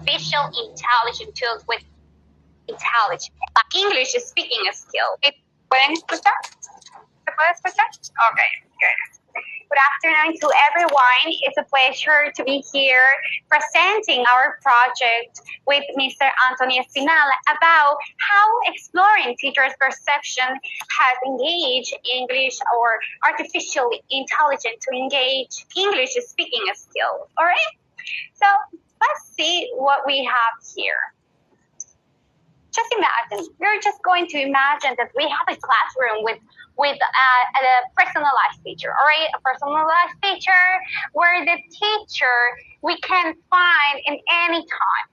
artificial intelligence tools with intelligence. English speaking skill. ¿Pueden escuchar? ¿Se puede escuchar? Okay, good. Good afternoon to everyone. It's a pleasure to be here presenting our project with Mr. Antonio Espinal about how exploring teachers' perception has engaged English or artificial intelligence to engage English speaking skills. All right? So let's see what we have here. Just imagine, you're just going to imagine that we have a classroom with a personalized teacher, all right? A personalized teacher where the teacher we can find in any time,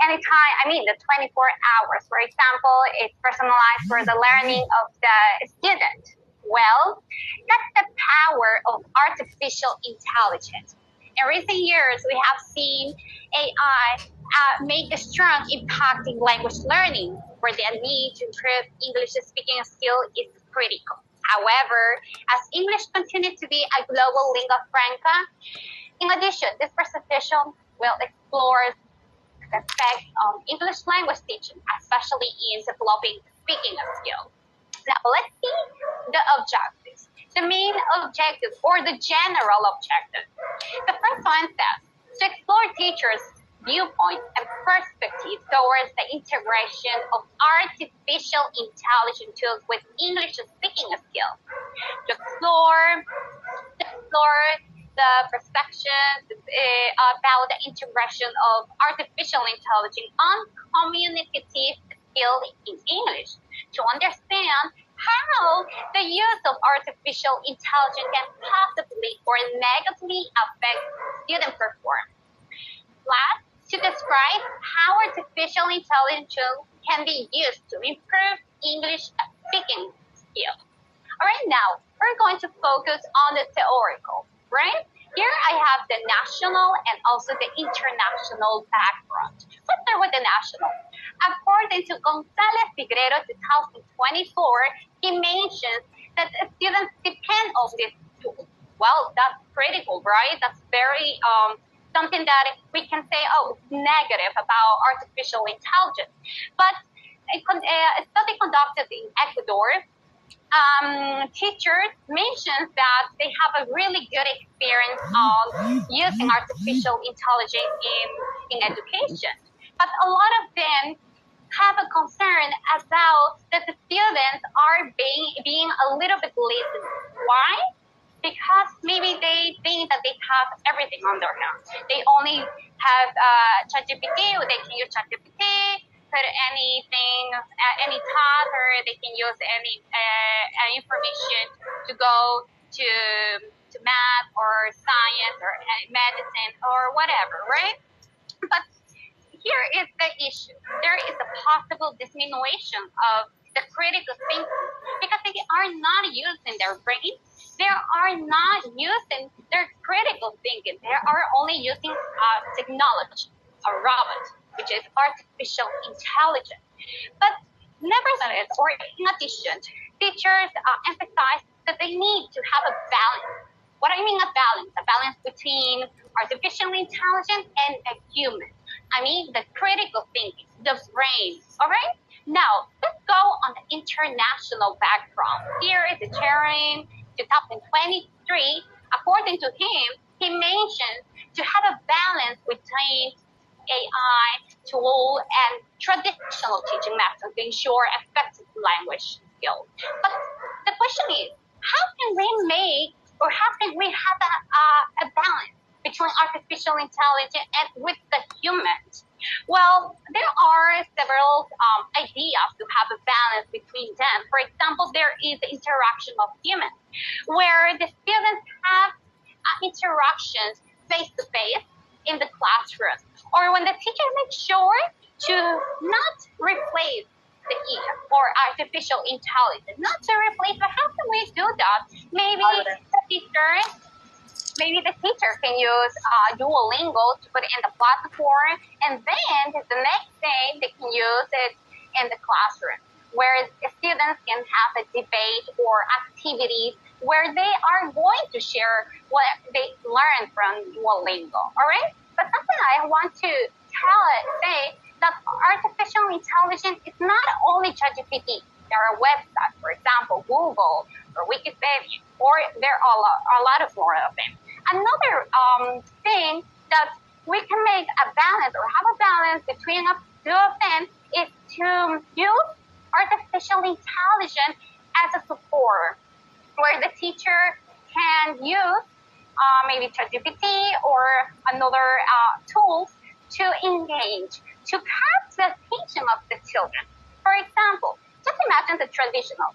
the 24 hours. For example, it's personalized for the learning of the student. Well, that's the power of artificial intelligence. In recent years, we have seen AI make a strong impact in language learning, where the need to improve English speaking skill is critical. However, as English continues to be a global lingua franca, in addition, this presentation will explore the effect on English language teaching, especially in developing speaking skills. Now, let's see the objectives. The main objective or the general objective. The first one says to explore teachers' viewpoints and perspectives towards the integration of artificial intelligence tools with English speaking skills. To explore the perspectives about the integration of artificial intelligence on communicative skills in English. To understand how the use of artificial intelligence can positively or negatively affect student performance. Last, to describe how artificial intelligence can be used to improve English speaking skills. All right, now we're going to focus on the theoretical, right? Here I have the national and also the international background. Let's start with the national. According to González Figueroa 2024, he mentions that students depend on this tool. Well, that's critical, right? That's very something that we can say, it's negative about artificial intelligence. But a study conducted in Ecuador, teachers mentioned that they have a really good experience on using artificial intelligence in education. But a lot of them have a concern about that the students are being a little bit lazy. Why? Because maybe they think that they have everything on their hands. They only have ChatGPT, or they can use ChatGPT, put anything, any task, or they can use any information to go to math or science or medicine or whatever, right? But here is the issue. There is a possible diminution of the critical thinking because they are not using their brain. They are not using their critical thinking. They are only using technology, a robot, which is artificial intelligence. But nevertheless, or in addition, teachers emphasize that they need to have a balance. What I mean a balance between artificial intelligence and a human. I mean the critical thinking, the brain, all right? Now, let's go on the international background. Here is the Turing 2023. According to him, he mentions to have a balance between AI tool and traditional teaching methods to ensure effective language skills. But the question is, how can we have a balance between artificial intelligence and with the humans? Well, there are several ideas to have a balance between them. For example, there is the interaction of humans, where the students have interactions face-to-face in the classroom, or when the teacher makes sure to not replace the AI or artificial intelligence, not to replace, but how can we do that? Maybe the teacher can use Duolingo to put it in the platform, and then the next day they can use it in the classroom, where students can have a debate or activities where they are going to share what they learned from Duolingo, all right? But something I want to say that artificial intelligence is not only ChatGPT. There are websites, for example, Google or Wikipedia, or there are a lot of more of them. Another thing that we can make a balance or have a balance between the two of them is to use artificial intelligence as a support, where the teacher can use maybe ChatGPT or another tools to engage, to catch the attention of the children. For example, just imagine the traditional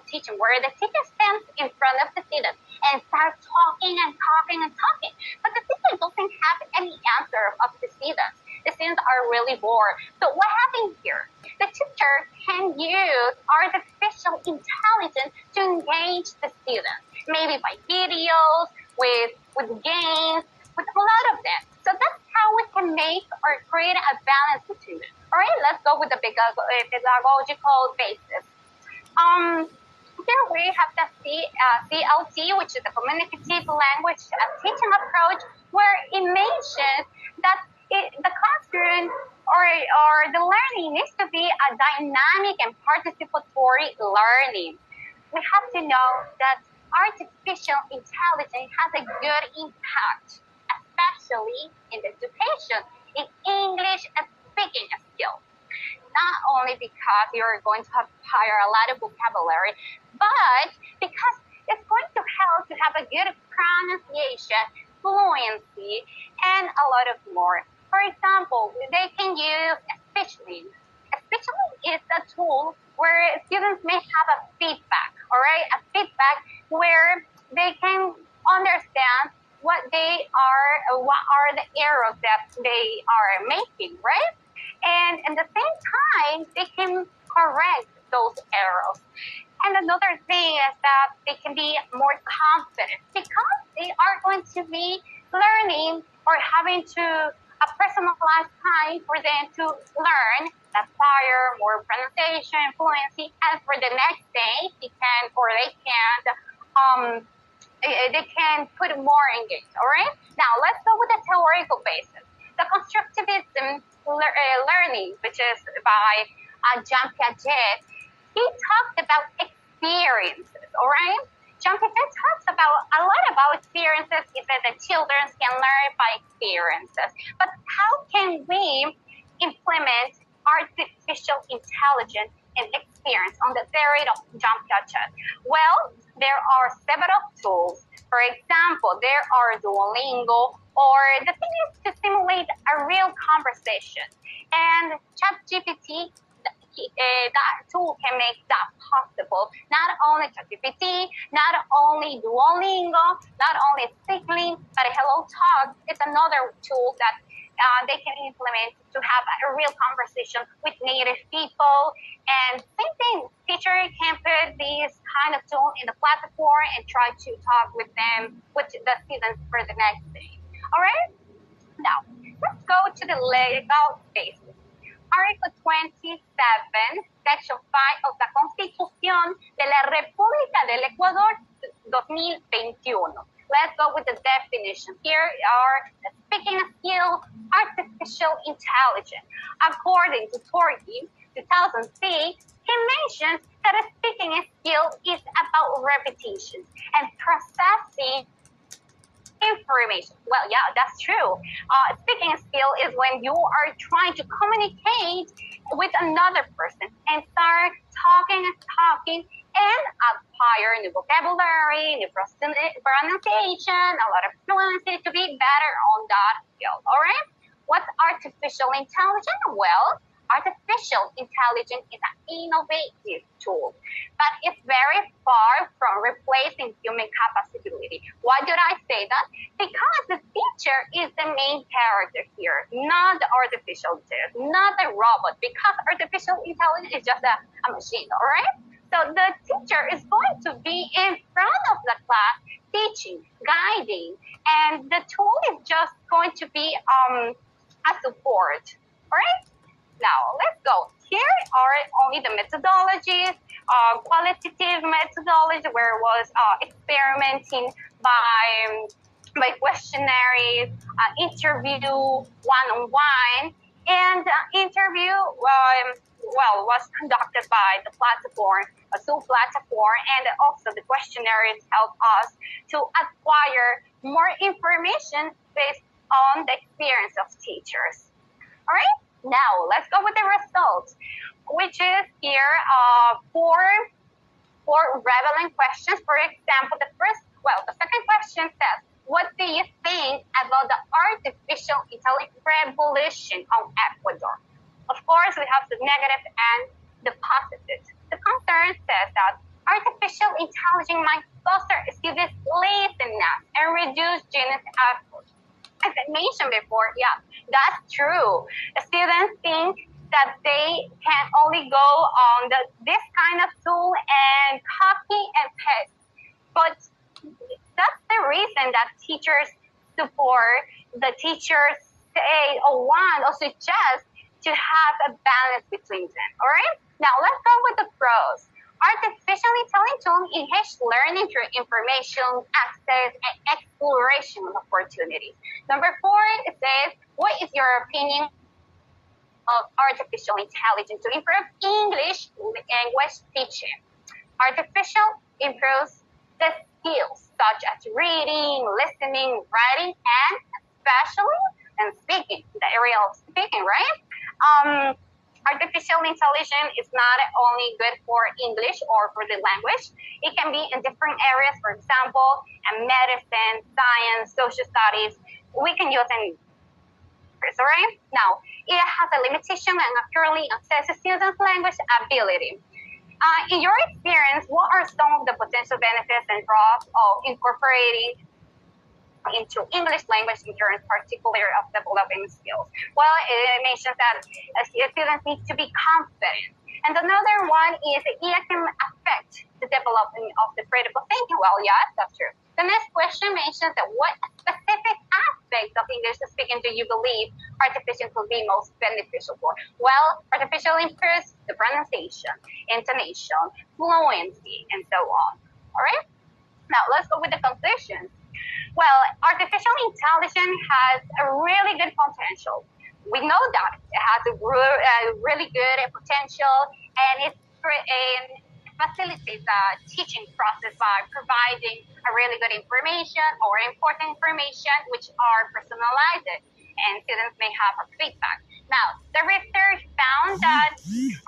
teaching where the teacher stands in front of the student and starts talking and talking and talking, but the teacher doesn't have any answer of the students. The students are really bored. So what happens here? The teacher can use artificial intelligence to engage the students, maybe by videos, with games, with a lot of them. So that's how we can make or create a balance between them. All right, let's go with the pedagogical basis. Here we have the CLT, which is the communicative language teaching approach, where it mentions that the classroom or the learning needs to be a dynamic and participatory learning. We have to know that artificial intelligence has a good impact, especially in the education, in English and speaking skills. Not only because you're going to acquire a lot of vocabulary, but because it's going to help to have a good pronunciation, fluency, and a lot of more. For example, they can use SpeechLink. SpeechLink is a tool where students may have a feedback, all right? A feedback where they can understand what are the errors that they are making, right? And at the same time, they can correct those errors. And another thing is that they can be more confident because they are going to be learning or having to a personalized time for them to learn, acquire more pronunciation, fluency, and for the next day, they can put more engaged, all right? Now, let's go with the theoretical basis. The constructivism learning, which is by Jean Piaget, he talked about experiences, all right? Jean Piaget talks about a lot about experiences. He said that children can learn by experiences. But how can we implement artificial intelligence and experience on the theory of Jean Piaget? Well, there are several tools. For example, there are Duolingo, or the thing is to simulate a real conversation. And ChatGPT, that tool can make that possible. Not only ChatGPT, not only Duolingo, not only SpeechLink, but HelloTalk is another tool that they can implement to have a real conversation with native people. And same thing, teacher can put this kind of tool in the platform and try to talk with them, with the students for the next day. All right? Now, let's go to the legal basis. Article 27, Section 5 of the Constitución de la República del Ecuador 2021. Let's go with the definition. Here are the speaking skill, artificial intelligence. According to Torghi, 2006, he mentions that a speaking skill is about repetition and processing information. Well, yeah, that's true. Speaking skill is when you are trying to communicate with another person and start talking and acquire new vocabulary, new pronunciation, a lot of fluency to be better on that skill. All right? What's artificial intelligence? Well, artificial intelligence is an innovative tool, but it's very far from replacing human capability. Why did I say that? Because the teacher is the main character here, not the artificial intelligence, not the robot, because artificial intelligence is just a machine, all right? So the teacher is going to be in front of the class, teaching, guiding, and the tool is just going to be a support, all right? Now, let's go. Here are only the methodologies, qualitative methodology, where it was experimenting by by questionnaires, interview one-on-one, and interview was conducted by the platform, a Zoom platform, and also the questionnaires help us to acquire more information based on the experience of teachers. All right, now let's go with the results, which is here four relevant questions. For example, the second question says, what do you think about the artificial intelligence revolution on Ecuador? Of course, we have the negative and the positive. The concern says that artificial intelligence might foster students' laziness and reduce students' effort. As I mentioned before, yeah, that's true. The students think that they can only go on this kind of tool and copy and paste. But that's the reason that teachers support, the teachers say or want or suggest to have a balance between them, all right? Now, let's go with the pros. Artificial intelligence tools enhance learning through information, access, and exploration of opportunities. Number 4, it says, what is your opinion of artificial intelligence to improve English language teaching? Artificial improves the skills such as reading, listening, writing, and especially in speaking, the area of speaking, right? Artificial intelligence is not only good for English or for the language. It can be in different areas, for example, in medicine, science, social studies. We can use it, all right? Now, it has a limitation and accurately assesses students' language ability. In your experience, what are some of the potential benefits and draws of incorporating into English language in terms particularly of developing skills? Well, it mentions that students need to be confident. And another one is it can affect the development of the critical thinking. Well, yes, that's true. The next question mentions that what specific aspects of English speaking do you believe artificial could be most beneficial for? Well, artificial improves the pronunciation, intonation, fluency, and so on. All right? Now, let's go with the conclusions. Well, artificial intelligence has a really good potential. We know that it has a really good potential, and it facilitates the teaching process by providing a really good information or important information which are personalized, and students may have a feedback. Now, the research found that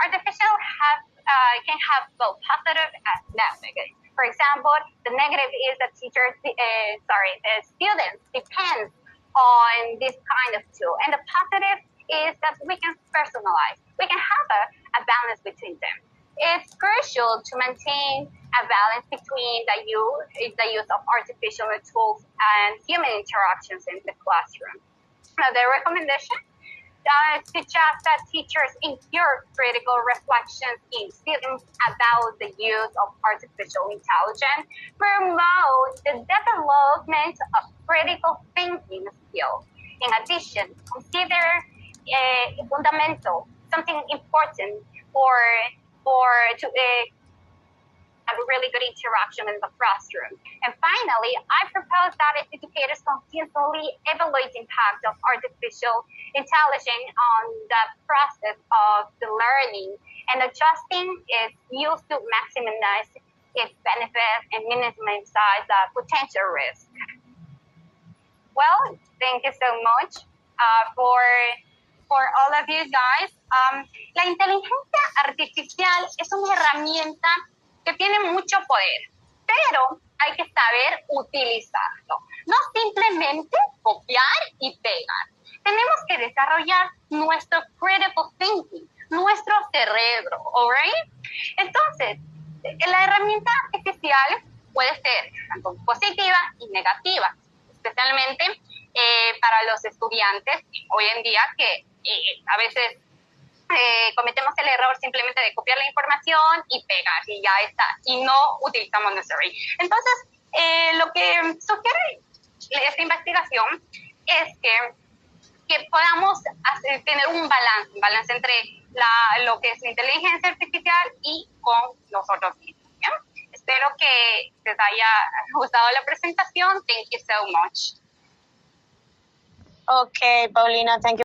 artificial can have both positive and negative. For example, the negative is that the students depend on this kind of tool. And the positive is that we can personalize. We can have a balance between them. It's crucial to maintain a balance between the use of artificial tools and human interactions in the classroom. Now, the recommendation suggests that teachers incur critical reflections in students about the use of artificial intelligence, promote the development of critical thinking skills. In addition, consider fundamental, something important to have a really good interaction in the classroom. And finally, I propose that educators continually evaluate the impact of artificial intelligence on the process of the learning and adjusting its use to maximize its benefits and minimize the potential risk. Well, thank you so much for all of you guys. La inteligencia artificial es una herramienta que tiene mucho poder, pero hay que saber utilizarlo. No simplemente copiar y pegar. Tenemos que desarrollar nuestro critical thinking, nuestro cerebro, ¿alright? Entonces, la herramienta artificial puede ser tanto positiva y negativa, especialmente para los estudiantes hoy en día que a veces cometemos el error simplemente de copiar la información y pegar y ya está, y no utilizamos nuestro brain. Entonces, lo que sugiere esta investigación es que podamos tener un balance entre lo que es la inteligencia artificial y con nosotros mismos, ¿ya? espero que les haya gustado la presentación. Thank you so much. Okay, Paulina, thank you